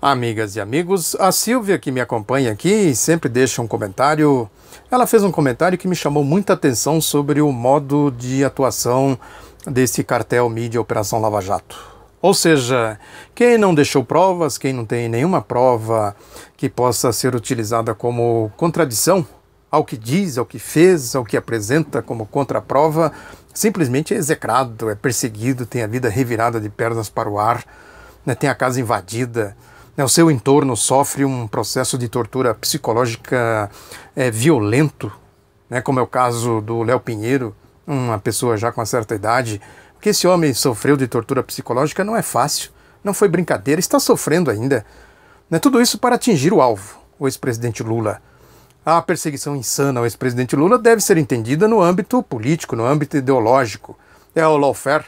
Amigas e amigos, a Silvia, que me acompanha aqui, sempre deixa um comentário. Ela fez um comentário que me chamou muita atenção sobre o modo de atuação desse cartel mídia Operação Lava Jato. Ou seja, quem não deixou provas, quem não tem nenhuma prova que possa ser utilizada como contradição ao que diz, ao que fez, ao que apresenta como contraprova, simplesmente é execrado, é perseguido, tem a vida revirada de pernas para o ar, né, tem a casa invadida. O seu entorno sofre um processo de tortura psicológica violento, né, como é o caso do Léo Pinheiro, uma pessoa já com uma certa idade. O que esse homem sofreu de tortura psicológica não é fácil, não foi brincadeira, está sofrendo ainda. Né, tudo isso para atingir o alvo, o ex-presidente Lula. A perseguição insana ao ex-presidente Lula deve ser entendida no âmbito político, no âmbito ideológico. É o lawfare,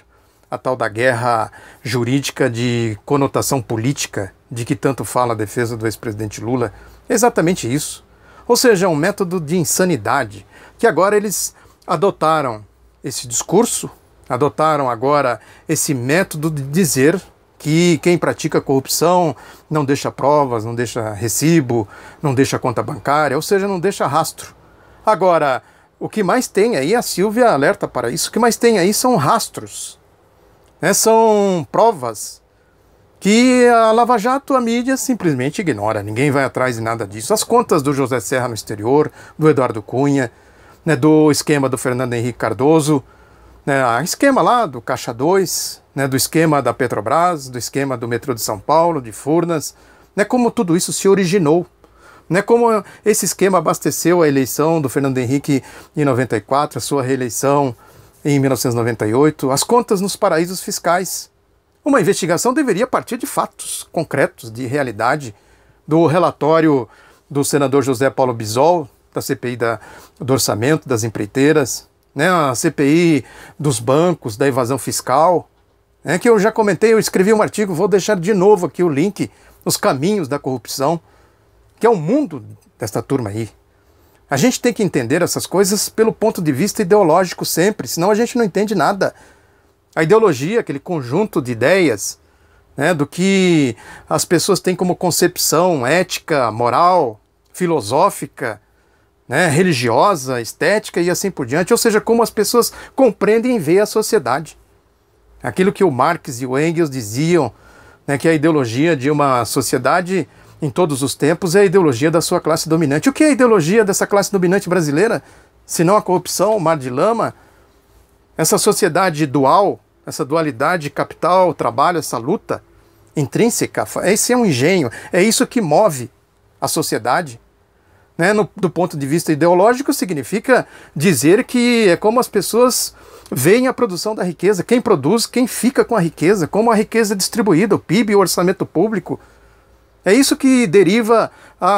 a tal da guerra jurídica de conotação política, de que tanto fala a defesa do ex-presidente Lula, é exatamente isso. Ou seja, é um método de insanidade, que agora eles adotaram esse discurso, adotaram agora esse método de dizer que quem pratica corrupção não deixa provas, não deixa recibo, não deixa conta bancária, ou seja, não deixa rastro. Agora, o que mais tem aí, a Silvia alerta para isso, o que mais tem aí são rastros, né? São provas que a Lava Jato, a mídia, simplesmente ignora. Ninguém vai atrás de nada disso. As contas do José Serra no exterior, do Eduardo Cunha, né, do esquema do Fernando Henrique Cardoso, né, a esquema lá do Caixa 2, né, do esquema da Petrobras, do esquema do metrô de São Paulo, de Furnas, né, como tudo isso se originou, né, como esse esquema abasteceu a eleição do Fernando Henrique em 94, a sua reeleição em 1998, as contas nos paraísos fiscais. Uma investigação deveria partir de fatos concretos, de realidade, do relatório do senador José Paulo Bisol, da CPI do orçamento, das empreiteiras, né, a CPI dos bancos, da evasão fiscal, né, que eu já comentei, eu escrevi um artigo, vou deixar de novo aqui o link, Os Caminhos da Corrupção, que é o mundo desta turma aí. A gente tem que entender essas coisas pelo ponto de vista ideológico sempre, senão a gente não entende nada. A ideologia, aquele conjunto de ideias, né, do que as pessoas têm como concepção ética, moral, filosófica, né, religiosa, estética e assim por diante, ou seja, como as pessoas compreendem e veem a sociedade. Aquilo que o Marx e o Engels diziam, né, que a ideologia de uma sociedade em todos os tempos é a ideologia da sua classe dominante. O que é a ideologia dessa classe dominante brasileira? Se não a corrupção, o mar de lama, essa sociedade dual, essa dualidade capital-trabalho, essa luta intrínseca, esse é um engenho, é isso que move a sociedade. Né? Do ponto de vista ideológico, significa dizer que é como as pessoas veem a produção da riqueza, quem produz, quem fica com a riqueza, como a riqueza é distribuída, o PIB, o orçamento público. É isso que deriva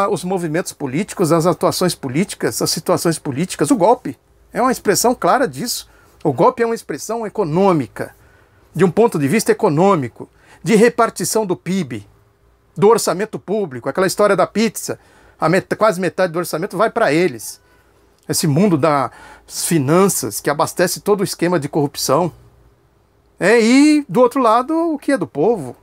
os movimentos políticos, as atuações políticas, as situações políticas, o golpe. É uma expressão clara disso. O golpe é uma expressão econômica, de um ponto de vista econômico, de repartição do PIB, do orçamento público, aquela história da pizza, quase metade do orçamento vai para eles. Esse mundo das finanças que abastece todo o esquema de corrupção. E, do outro lado, o que é do povo?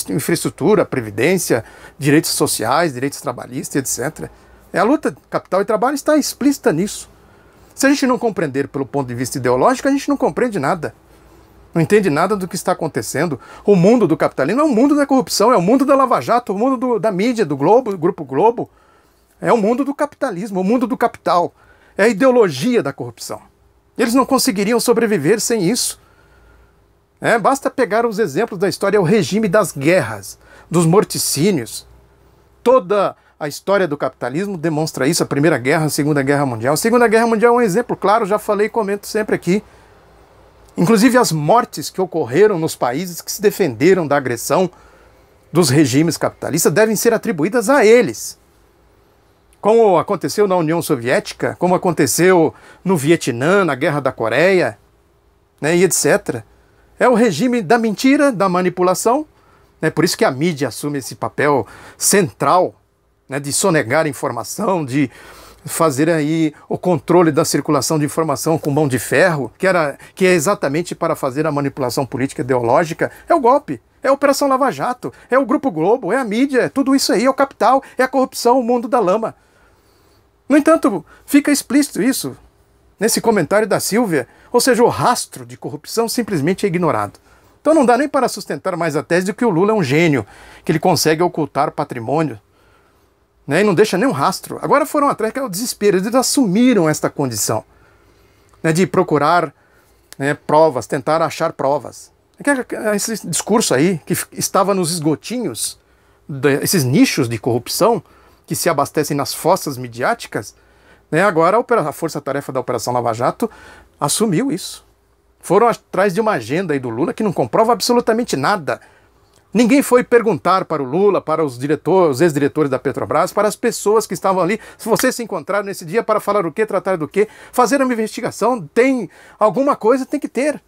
Infraestrutura, previdência, direitos sociais, direitos trabalhistas, etc. A luta de capital e trabalho está explícita nisso. Se a gente não compreender pelo ponto de vista ideológico, a gente não compreende nada. Não entende nada do que está acontecendo. O mundo do capitalismo é o mundo da corrupção, é o mundo da Lava Jato, o mundo da mídia, do Globo, do Grupo Globo. É o mundo do capitalismo, o mundo do capital. É a ideologia da corrupção. Eles não conseguiriam sobreviver sem isso. Basta pegar os exemplos da história, o regime das guerras, dos morticínios. Toda a história do capitalismo demonstra isso, a Primeira Guerra, a Segunda Guerra Mundial. A Segunda Guerra Mundial é um exemplo claro, já falei e comento sempre aqui. Inclusive as mortes que ocorreram nos países que se defenderam da agressão dos regimes capitalistas devem ser atribuídas a eles. Como aconteceu na União Soviética, como aconteceu no Vietnã, na Guerra da Coreia, né, e etc. É o regime da mentira, da manipulação, né, por isso que a mídia assume esse papel central, né, de sonegar informação, de fazer aí o controle da circulação de informação com mão de ferro, que é exatamente para fazer a manipulação política ideológica. É o golpe, é a Operação Lava Jato, é o Grupo Globo, é a mídia, é tudo isso aí, é o capital, é a corrupção, o mundo da lama. No entanto, fica explícito isso nesse comentário da Silvia, ou seja, o rastro de corrupção simplesmente é ignorado. Então não dá nem para sustentar mais a tese de que o Lula é um gênio, que ele consegue ocultar patrimônio, né, e não deixa nem um rastro. Agora foram atrás, que é o desespero, eles assumiram esta condição, né, de procurar, né, provas, tentar achar provas. Esse discurso aí, que estava nos esgotinhos, esses nichos de corrupção, que se abastecem nas fossas midiáticas, né, agora a força-tarefa da Operação Lava Jato assumiu isso. Foram atrás de uma agenda aí do Lula que não comprova absolutamente nada. Ninguém foi perguntar para o Lula, para os ex-diretores da Petrobras, para as pessoas que estavam ali, se vocês se encontraram nesse dia para falar o quê, tratar do quê, fazer uma investigação, tem alguma coisa, tem que ter,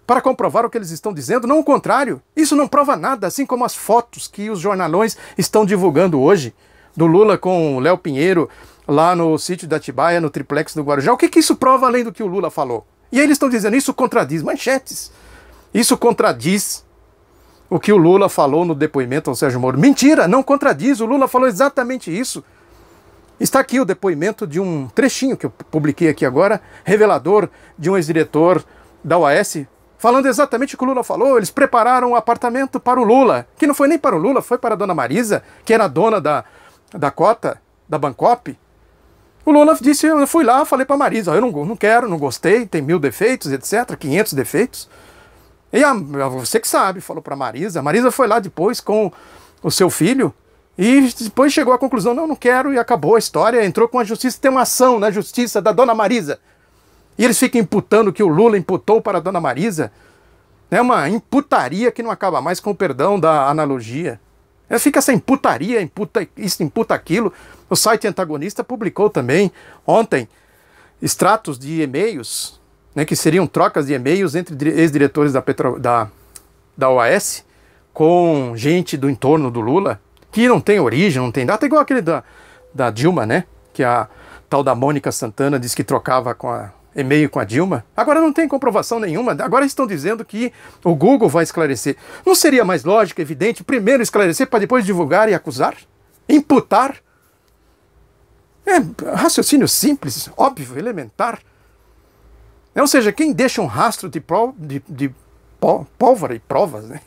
para comprovar o que eles estão dizendo, não o contrário. Isso não prova nada, assim como as fotos que os jornalões estão divulgando hoje, do Lula com o Léo Pinheiro, lá no sítio da Atibaia, no triplex do Guarujá. O que isso prova além do que o Lula falou? E aí eles estão dizendo, isso contradiz manchetes. Isso contradiz o que o Lula falou no depoimento ao Sérgio Moro. Mentira, não contradiz, o Lula falou exatamente isso. Está aqui o depoimento de um trechinho que eu publiquei aqui agora, revelador de um ex-diretor da OAS, falando exatamente o que o Lula falou. Eles prepararam um apartamento para o Lula, que não foi nem para o Lula, foi para a dona Marisa, que era a dona da cota, da Bancop. O Lula disse, eu fui lá, falei para a Marisa, eu não quero, não gostei, tem 1000 defeitos, etc., 500 defeitos. E você que sabe, falou para a Marisa. A Marisa foi lá depois com o seu filho e depois chegou à conclusão, não quero, e acabou a história, entrou com a justiça, tem uma ação na justiça da dona Marisa. E eles ficam imputando que o Lula imputou para a dona Marisa. É uma imputaria que não acaba mais, com o perdão da analogia. Fica essa imputaria, imputa isso, imputa aquilo. O site antagonista publicou também ontem extratos de e-mails, né, que seriam trocas de e-mails entre ex-diretores da OAS com gente do entorno do Lula, que não tem origem, não tem data, igual aquele da Dilma, né, que a tal da Mônica Santana disse que trocava e-mail com a Dilma. Agora não tem comprovação nenhuma, agora estão dizendo que o Google vai esclarecer. Não seria mais lógico, evidente, primeiro esclarecer para depois divulgar e acusar? Imputar? É raciocínio simples, óbvio, elementar. Ou seja, quem deixa um rastro de pólvora e provas, né,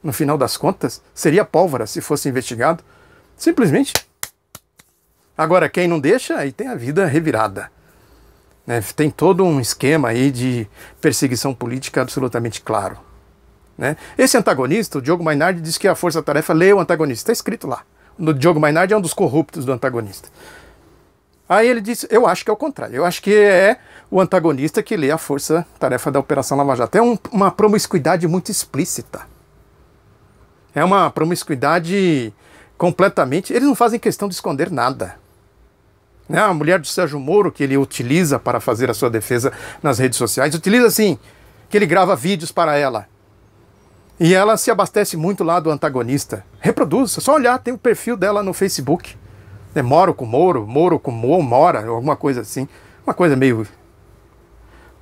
no final das contas, seria pólvora se fosse investigado. Simplesmente. Agora, quem não deixa, aí tem a vida revirada. Né, tem todo um esquema aí de perseguição política absolutamente claro. Né? Esse antagonista, o Diogo Mainardi, diz que a força-tarefa lê o antagonista. Está escrito lá. O Diogo Mainardi é um dos corruptos do antagonista. Aí ele disse, eu acho que é o contrário. Eu acho que é o antagonista que lê a força-tarefa da Operação Lava Jato. É uma promiscuidade muito explícita. É uma promiscuidade completamente... Eles não fazem questão de esconder nada. Né? A mulher do Sérgio Moro, que ele utiliza para fazer a sua defesa nas redes sociais, utiliza assim, que ele grava vídeos para ela. E ela se abastece muito lá do antagonista. Reproduz, só olhar, tem o perfil dela no Facebook. É Moro com Moro, Moro com Mora, alguma coisa assim. Uma coisa meio...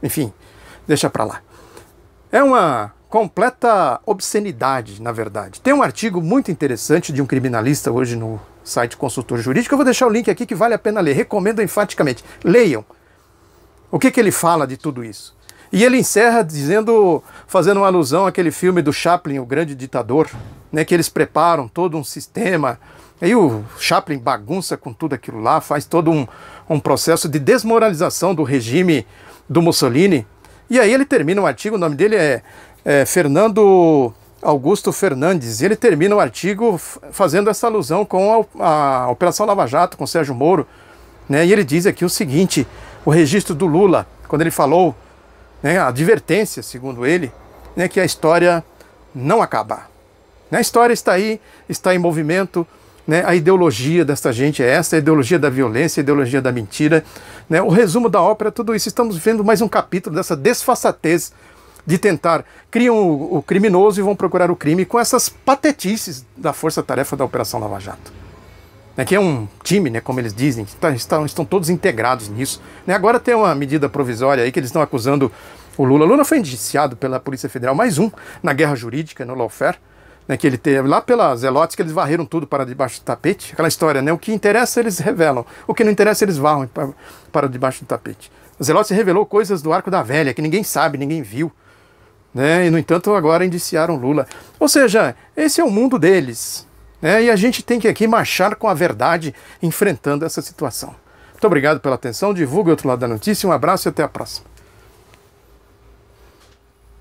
Enfim, deixa pra lá. É uma completa obscenidade, na verdade. Tem um artigo muito interessante de um criminalista hoje no site Consultor Jurídico. Eu vou deixar o link aqui que vale a pena ler. Recomendo enfaticamente. Leiam. O que ele fala de tudo isso? E ele encerra fazendo uma alusão àquele filme do Chaplin, O Grande Ditador, né, que eles preparam todo um sistema... Aí o Chaplin bagunça com tudo aquilo lá, faz todo um processo de desmoralização do regime do Mussolini. E aí ele termina o artigo, o nome dele é Fernando Augusto Fernandes, e ele termina o artigo fazendo essa alusão com a Operação Lava Jato, com Sérgio Moro. Né? E ele diz aqui o seguinte, o registro do Lula, quando ele falou, né, a advertência, segundo ele, né, que a história não acaba. A história está aí, está em movimento. Né, a ideologia desta gente é essa, a ideologia da violência, a ideologia da mentira. Né, o resumo da ópera é tudo isso. Estamos vendo mais um capítulo dessa desfaçatez de tentar... Criam o criminoso e vão procurar o crime com essas patetices da força-tarefa da Operação Lava Jato. Né, que é um time, né, como eles dizem, estão todos integrados nisso. Né, agora tem uma medida provisória aí que eles estão acusando o Lula. O Lula foi indiciado pela Polícia Federal, mais um, na guerra jurídica, no lawfare. né, que ele teve lá pelas Zelotes, que eles varreram tudo para debaixo do tapete, aquela história, né, o que interessa eles revelam, o que não interessa eles varram para debaixo do tapete. Os Zelotes revelou coisas do Arco da Velha, que ninguém sabe, ninguém viu, né, e no entanto agora indiciaram Lula. Ou seja, esse é o mundo deles, né, e a gente tem que aqui marchar com a verdade, enfrentando essa situação. Muito obrigado pela atenção, divulgue o outro lado da notícia, um abraço e até a próxima.